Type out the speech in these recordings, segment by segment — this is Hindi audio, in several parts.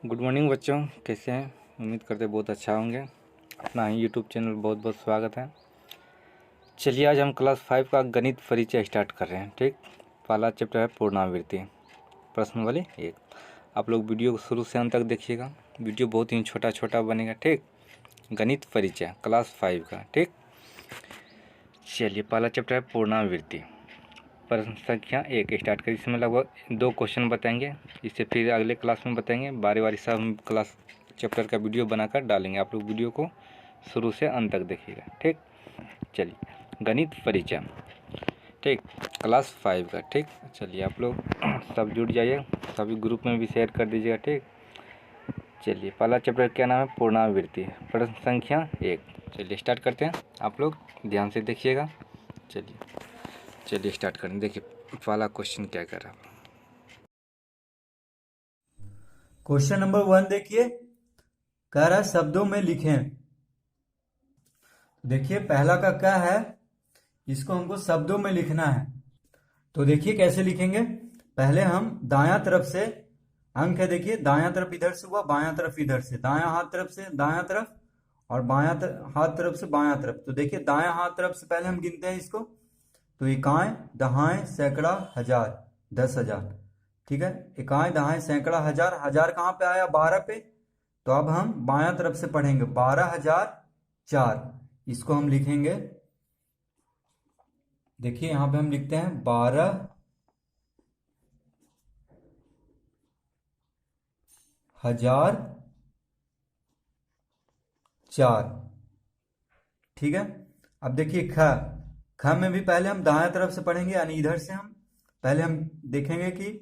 गुड मॉर्निंग बच्चों, कैसे हैं? उम्मीद करते हैं बहुत अच्छा होंगे। अपना ही यूट्यूब चैनल बहुत बहुत स्वागत है। चलिए आज हम क्लास 5 का गणित परिचय स्टार्ट कर रहे हैं। ठीक, पहला चैप्टर है पूर्णावृत्ति, प्रश्न वाली एक। आप लोग वीडियो को शुरू से अंत तक देखिएगा। वीडियो बहुत ही छोटा छोटा बनेगा। ठीक, गणित परिचय क्लास 5 का। ठीक, चलिए पहला चैप्टर है पूर्णावृत्ति, प्रश्न संख्या 1 स्टार्ट करें। इसमें लगभग 2 क्वेश्चन बताएंगे, इससे फिर अगले क्लास में बताएंगे। बारी बारी सब हम क्लास चैप्टर का वीडियो बनाकर डालेंगे। आप लोग वीडियो को शुरू से अंत तक देखिएगा। ठीक, चलिए गणित परिचय, ठीक, क्लास 5 का। ठीक, चलिए आप लोग सब जुड़ जाइए, सभी ग्रुप में भी शेयर कर दीजिएगा। ठीक, चलिए पहला चैप्टर क्या नाम है? पूर्णावृत्ति, प्रश्न संख्या 1। चलिए स्टार्ट करते हैं, आप लोग ध्यान से देखिएगा। चलिए स्टार्ट करें। देखिए पहला क्वेश्चन क्या कर रहा है। क्वेश्चन नंबर 1 देखिए, कह रहा है शब्दों में लिखें। देखिए पहला का क्या है, इसको हमको शब्दों में लिखना है। तो देखिए कैसे लिखेंगे। पहले हम दायां तरफ से अंक है, देखिए दायां तरफ इधर से हुआ, बायां तरफ इधर से, दायां हाथ तरफ से दायां तरफ और हाथ तरफ से बायां तरफ। तो देखिए दायां हाथ तरफ से पहले हम गिनते हैं इसको। तो इकाई दहाई सैकड़ा हजार 10,000। ठीक है, इकाई दहाई सैकड़ा हजार, हजार कहाँ पे आया? 12 पे। तो अब हम बायां तरफ से पढ़ेंगे 12,004। इसको हम लिखेंगे, देखिए यहां पे हम लिखते हैं 12,004। ठीक है, अब देखिए ख में भी पहले हम दाएं तरफ से पढ़ेंगे, यानी इधर से हम पहले हम देखेंगे कि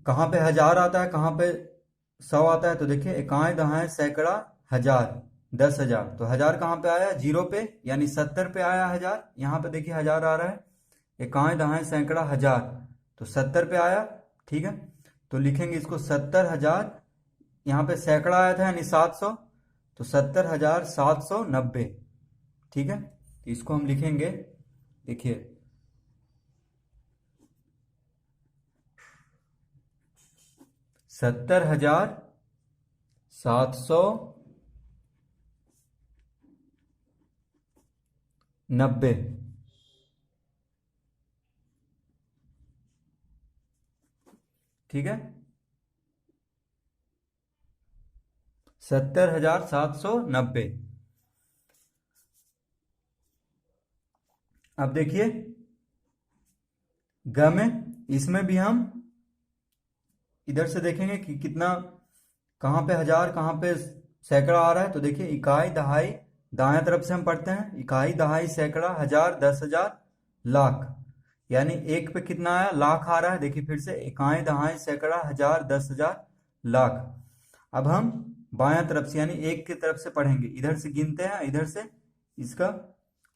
कहाँ पे हजार आता है, कहाँ पे 100 आता है। तो देखिए इकाई दहाई सैकड़ा हजार 10,000। तो हजार कहाँ पे आया? 0 पे, यानी 70 पे आया हजार। यहाँ पे देखिए हजार आ रहा है। इकाई दहाई सैकड़ा हजार, तो 70 पे आया। ठीक है, तो लिखेंगे इसको 70,000। यहाँ पे सैकड़ा आया था यानी 700, तो 70,790। ठीक है, तो इसको हम लिखेंगे, देखिए 70,790। ठीक है, 70,790। अब देखिए ग में, इसमें भी हम इधर से देखेंगे कि कितना, कहाँ पे हजार, कहाँ पे सैकड़ा आ रहा है। तो देखिए इकाई दहाई, दाएं तरफ से हम पढ़ते हैं, इकाई दहाई सैकड़ा हजार 10,000 लाख, यानी एक पे कितना आया? लाख आ रहा है। देखिए फिर से इकाई दहाई सैकड़ा हजार 10,000 लाख। अब हम बायां तरफ से यानी एक की तरफ से पढ़ेंगे, इधर से गिनते हैं, इधर से इसका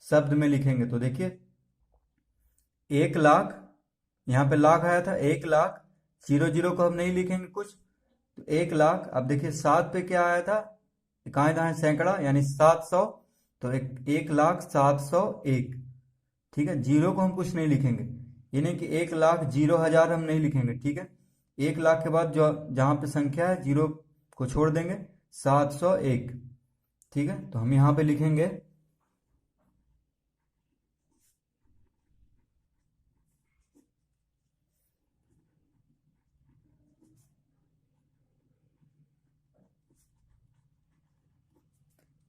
शब्द में लिखेंगे। तो देखिए 1,00,000, यहाँ पे लाख आया था, 1,00,000, जीरो जीरो को हम नहीं लिखेंगे कुछ, तो 1,00,000। अब देखिए 7 पे क्या आया था? इकाई दहाई सैकड़ा यानी 700, तो 1,00,701। ठीक है, जीरो को हम कुछ नहीं लिखेंगे, ये नहीं कि 1,00,000 जीरो हजार हम नहीं लिखेंगे। ठीक है, 1,00,000 के बाद जो जहाँ पे संख्या है जीरो को छोड़ देंगे, 701। ठीक है, तो हम यहाँ पे लिखेंगे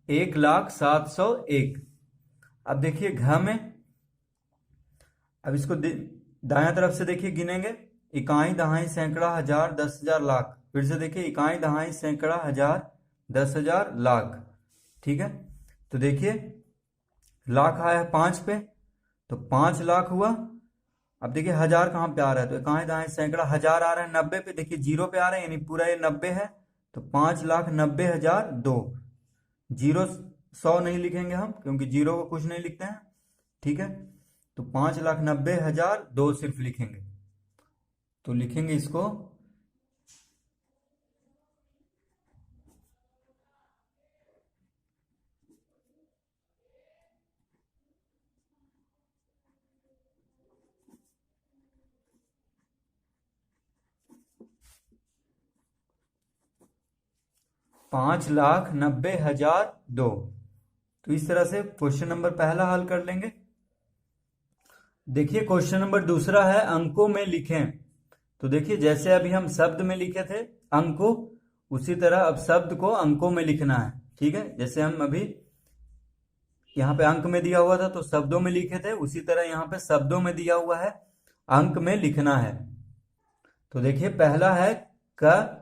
1,07,101। अब देखिए घ में, अब इसको दाएं तरफ से देखिए गिनेंगे, इकाई दहाई सैकड़ा हजार 10,000 लाख। फिर से देखिए इकाई दहाई सैकड़ा हजार 10,000 लाख। ठीक है, तो देखिए लाख आया है 5 पे, तो 5,00,000 हुआ। अब देखिए हजार कहाँ पे आ रहा है? तो इकाई दहाई सैकड़ा हजार आ रहा है 90 पे, देखिए जीरो पे आ रहा है, यानी पूरा ये 90 है। तो 5,90,002। जीरो 100 नहीं लिखेंगे हम, क्योंकि जीरो को कुछ नहीं लिखते हैं। ठीक है, तो 5,90,002 सिर्फ लिखेंगे। तो लिखेंगे इसको 5,90,002। तो इस तरह से क्वेश्चन नंबर पहला हल कर लेंगे। देखिए क्वेश्चन नंबर दूसरा है अंकों में लिखें। तो देखिए जैसे अभी हम शब्द में लिखे थे अंक को, उसी तरह अब शब्द को अंकों में लिखना है। ठीक है, जैसे हम अभी यहाँ पे अंक में दिया हुआ था तो शब्दों में लिखे थे, उसी तरह यहाँ पे शब्दों में दिया हुआ है, अंक में लिखना है। तो देखिए पहला है क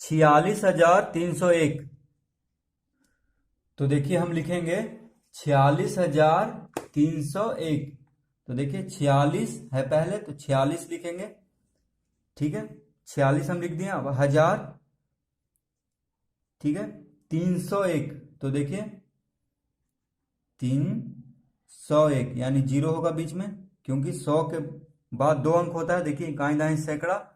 46,301। तो देखिए हम लिखेंगे 46,301। तो देखिए 46 है पहले, तो 46 लिखेंगे। ठीक है, 46 हम लिख दिए। अब 1000, ठीक है, 301। तो देखिए 301 यानी 0 होगा बीच में, क्योंकि 100 के बाद 2 अंक होता है। देखिए इकाई दाएं सैकड़ा,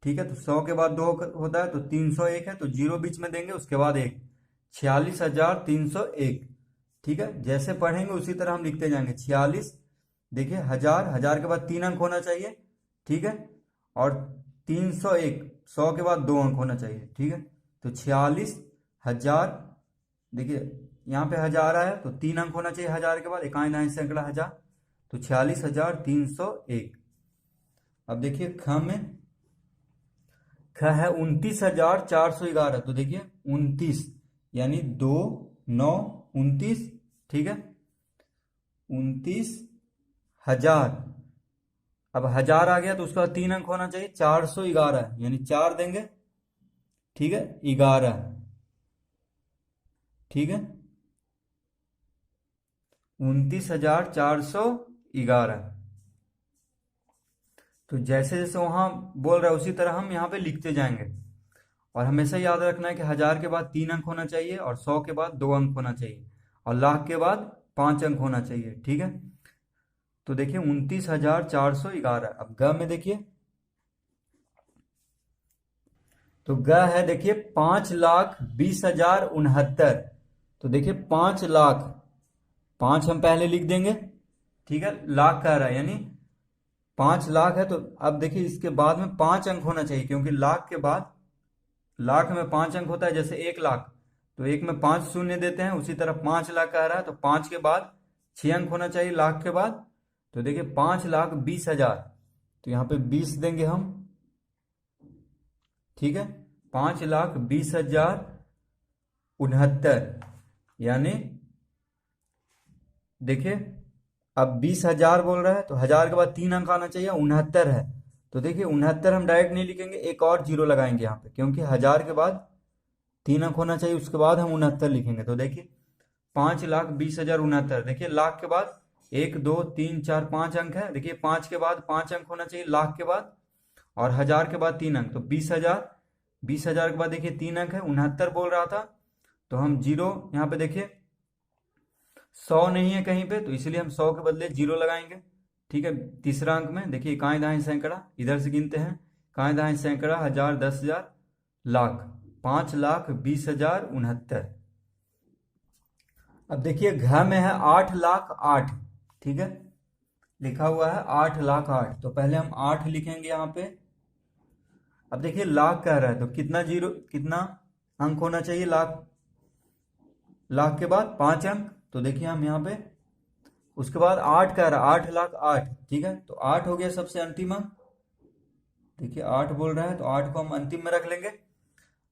ठीक है, तो 100 के बाद 2 होता है, तो 301 है, तो 0 बीच में देंगे, उसके बाद 1, 46,301। ठीक है, जैसे पढ़ेंगे उसी तरह हम लिखते जाएंगे। 46, देखिए 1000, 1000 के बाद 3 अंक होना चाहिए। ठीक है, और 301, 100 के बाद 2 अंक होना चाहिए। ठीक है, तो 46,000, देखिए यहाँ पे 1000 आया तो 3 अंक होना चाहिए 1000 के बाद, इकाई दाएं सैकड़ा 1000, तो 46,301। अब देखिए ख में, ख है 29,411। तो देखिए 29 यानी 2 9 29। ठीक है, 29,000। अब 1000 आ गया तो उसका 3 अंक होना चाहिए, 411 यानी 4 देंगे। ठीक है, 11। ठीक है, 29,411। तो जैसे जैसे वहां बोल रहा है उसी तरह हम यहाँ पे लिखते जाएंगे। और हमेशा याद रखना है कि 1000 के बाद 3 अंक होना चाहिए, और 100 के बाद 2 अंक होना चाहिए, और लाख के बाद 5 अंक होना चाहिए। ठीक है, तो देखिए 29,411। अब ग में देखिए, तो ग है देखिए 5,20,069। तो देखिए 5 लाख, 5 हम पहले लिख देंगे। ठीक है, लाख कह रहा है यानी 5 लाख है, तो अब देखिए इसके बाद में 5 अंक होना चाहिए, क्योंकि लाख के बाद, लाख में 5 अंक होता है। जैसे 1 लाख, तो 1 में 5 शून्य देते हैं, उसी तरह 5 लाख कह रहा है, तो 5 के बाद 6 अंक होना चाहिए लाख के बाद। तो देखिए 5,20,000, तो यहाँ पे 20 देंगे हम। ठीक है, 5,20,069 यानी देखिए अब 20,000 बोल रहा है, तो 1000 के बाद 3 अंक आना चाहिए, 69 है। तो देखिए 69 हम डायरेक्ट नहीं लिखेंगे, एक और जीरो लगाएंगे यहाँ पे, क्योंकि 1000 के बाद 3 अंक होना चाहिए, उसके बाद हम 69 लिखेंगे। तो देखिए 5,20,069। देखिए लाख के बाद 1 2 3 4 5 अंक है। देखिए 5 के बाद 5 अंक होना चाहिए लाख के बाद, और 1000 के बाद 3 अंक, तो 20,000। 20,000 के बाद देखिए 3 अंक है, 69 बोल रहा था, तो हम जीरो यहाँ पे देखिए 100 नहीं है कहीं पे, तो इसलिए हम 100 के बदले जीरो लगाएंगे। ठीक है, तीसरा अंक में देखिए इकाई दाएं सैकड़ा, इधर से गिनते हैं, इकाई दाएं सैकड़ा, 1000, 10,000, लाख, 5,20,069। अब देखिए घ में है 8,08,000। ठीक है, लिखा हुआ है 8,08,000, तो पहले हम 8 लिखेंगे यहाँ पे। अब देखिए लाख कह रहा है, तो कितना जीरो, कितना अंक होना चाहिए लाख, लाख के बाद 5 अंक। तो देखिए हम यहाँ पे, उसके बाद 8 कह रहा है, 8,08,000। ठीक है, तो 8 हो गया सबसे अंतिम अंक। देखिए 8 बोल रहा है, तो 8 को हम अंतिम में रख लेंगे।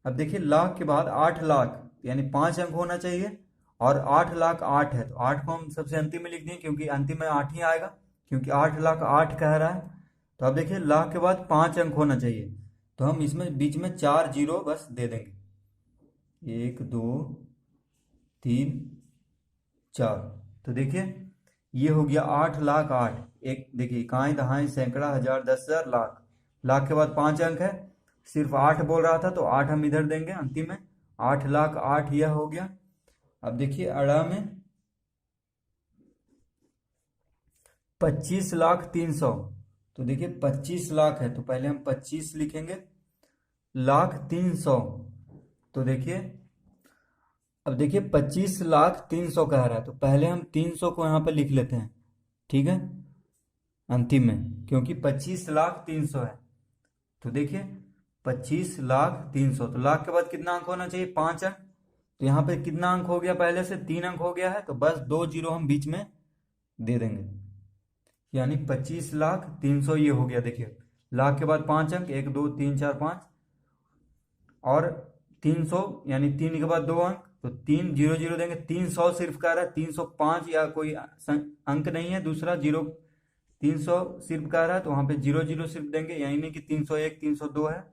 अब देखिए लाख के बाद 8 लाख यानी 5 अंक होना चाहिए, और 8,08,000 है, तो 8 को हम सबसे अंतिम में लिख दिए, क्योंकि अंतिम में 8 ही आएगा, क्योंकि 8,08,000 कह रहा है। तो अब देखिए लाख के बाद 5 अंक होना चाहिए, तो हम इसमें बीच में 4 जीरो बस दे देंगे, 1 2 3 4। तो देखिए ये हो गया 8,08,000। एक देखिए इकाई दहाई सैकड़ा, 1000, 10,000, लाख, लाख के बाद 5 अंक है, सिर्फ 8 बोल रहा था, तो 8 हम इधर देंगे अंतिम में, 8,08,000 यह हो गया। अब देखिए अड़ा में 25,03,000। तो देखिए 25 लाख है, तो पहले हम 25 लिखेंगे, लाख 300। तो देखिए अब देखिए 25,03,000 कह रहा है, तो पहले हम 300 को यहाँ पे लिख लेते हैं। ठीक है, अंतिम में, क्योंकि 25,03,000 है। तो देखिए 25,03,000, तो लाख के बाद कितना अंक होना चाहिए, 5 अंक, तो यहाँ पे कितना अंक हो गया, पहले से 3 अंक हो गया है, तो बस 2 जीरो हम बीच में दे देंगे, यानी 25,03,000 ये हो गया। देखिए लाख के बाद 5 अंक, 1 2 3 4 5, और 300 यानी 3 के बाद 2 अंक, तो 3 जीरो जीरो देंगे। 300 सिर्फ कह रहा है, 305 या कोई अंक नहीं है दूसरा जीरो, 300 सिर्फ कह रहा है, तो वहां पे जीरो जीरो सिर्फ देंगे, यानी कि 301 302 है।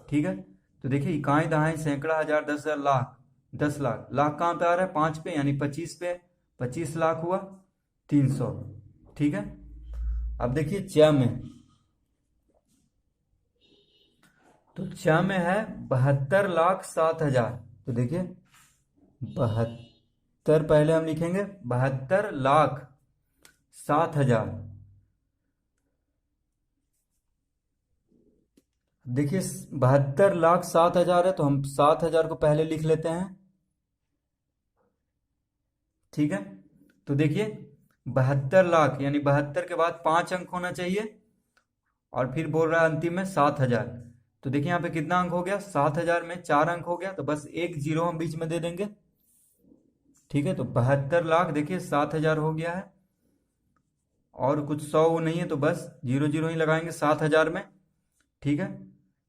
ठीक है, तो देखिए इकाई दहाई सैकड़ा हजार 10,000 लाख, 10 लाख, लाख कहाँ पे आ रहा है, 5 पे, यानी 25 पे, 25 लाख हुआ 300। ठीक है, अब देखिए च में, तो च में है 72,07,000। तो देखिए 72 पहले हम लिखेंगे, 72,07,000। देखिए 72,07,000 है, तो हम 7,000 को पहले लिख लेते हैं। ठीक है, तो देखिए 72 लाख यानी 72 के बाद 5 अंक होना चाहिए, और फिर बोल रहा है अंतिम में 7,000। तो देखिए यहाँ पे कितना अंक हो गया, 7,000 में 4 अंक हो गया, तो बस एक जीरो हम बीच में दे देंगे। ठीक है, तो 72 लाख देखिए 7,000 हो गया है, और कुछ 100 वो नहीं है, तो बस जीरो जीरो ही लगाएंगे 7,000 में। ठीक है,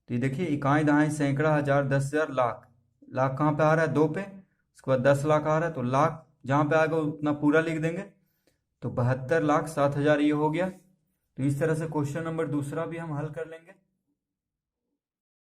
तो ये देखिए इकाई दहाई सैकड़ा हजार 10,000 लाख, लाख कहाँ पे आ रहा है, 2 पे, उसके बाद 10 लाख आ रहा है, तो लाख जहाँ पे आएगा उतना पूरा लिख देंगे। तो 72,07,000 ये हो गया। तो इस तरह से क्वेश्चन नंबर दूसरा भी हम हल कर लेंगे।